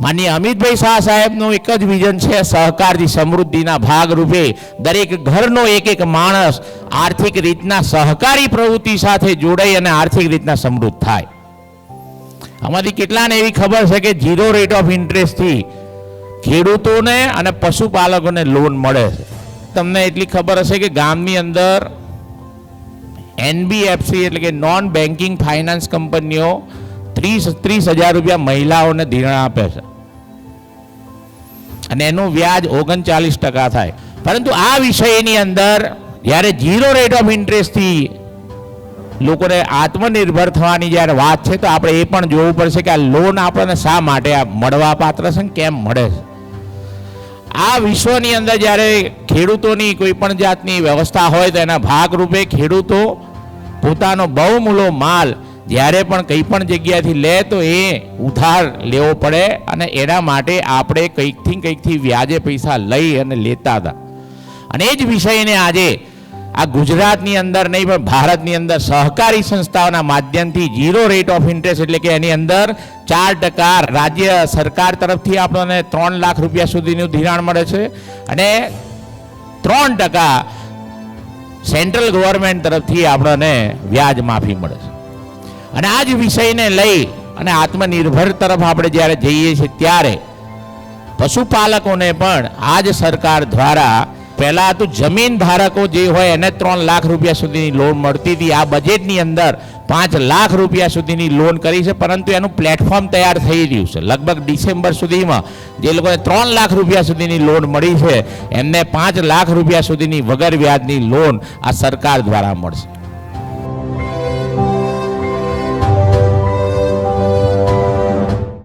માનનીય અમિતભાઈ શાહ સાહેબનું એક જ વિઝન છે, સહકારથી સમૃદ્ધિના ભાગરૂપે દરેક ઘરનો એક માણસ આર્થિક રીતના સહકારી પ્રવૃત્તિ સાથે જોડાઈ અને આર્થિક રીતના સમૃદ્ધ થાય. આમાંથી કેટલાને એવી ખબર છે કે 0 રેટ ઓફ ઇન્ટરેસ્ટથી ખેડૂતોને અને પશુપાલકોને લોન મળે છે? તમને એટલી ખબર હશે કે ગામની અંદર NBFC એટલે કે નોન બેન્કિંગ ફાઇનાન્સ કંપનીઓ 30,000 રૂપિયા મહિલાઓને ધિરાણ આપે છે અને એનું વ્યાજ 39% થાય. પરંતુ આ વિષયની અંદર જ્યારે 0 રેટ ઓફ ઇન્ટરેસ્ટથી લોકોને આત્મનિર્ભર થવાની જ્યારે વાત છે તો આપણે એ પણ જોવું પડશે કે આ લોન આપણને શા માટે મળવા પાત્ર છે, કેમ મળે છે. આ વિશ્વની અંદર જ્યારે ખેડૂતોની કોઈ પણ જાતની વ્યવસ્થા હોય તો એના ભાગરૂપે ખેડૂતો પોતાનો બહુમૂલો માલ જ્યારે પણ કંઈ પણ જગ્યાથી લે તો એ ઉધાર લેવો પડે અને એના માટે આપણે કંઈકથી વ્યાજે પૈસા લઈ અને લેતા હતા. અને એ જ વિષયને આજે આ ગુજરાતની અંદર નહીં પણ ભારતની અંદર સહકારી સંસ્થાઓના માધ્યમથી 0 રેટ ઓફ ઇન્ટરેસ્ટ એટલે કે એની અંદર 4% રાજ્ય સરકાર તરફથી આપણને 3 લાખ રૂપિયા સુધીનું ધિરાણ મળે છે અને 3% સેન્ટ્રલ ગવર્મેન્ટ તરફથી આપણને વ્યાજ માફી મળે છે. અને આ જ વિષયને લઈ અને આત્મનિર્ભર તરફ આપણે જ્યારે જઈએ છીએ ત્યારે પશુપાલકોને પણ આ જ સરકાર દ્વારા પહેલાં તો જમીન ધારકો જે હોય એને 3 લાખ રૂપિયા સુધીની લોન મળતી હતી. આ બજેટની અંદર 5 લાખ રૂપિયા સુધીની લોન કરી છે, પરંતુ એનું પ્લેટફોર્મ તૈયાર થઈ રહ્યું છે. લગભગ ડિસેમ્બર સુધીમાં જે લોકોને 3 લાખ રૂપિયા સુધીની લોન મળી છે એમને 5 લાખ રૂપિયા સુધીની વગર વ્યાજની લોન આ સરકાર દ્વારા મળશે.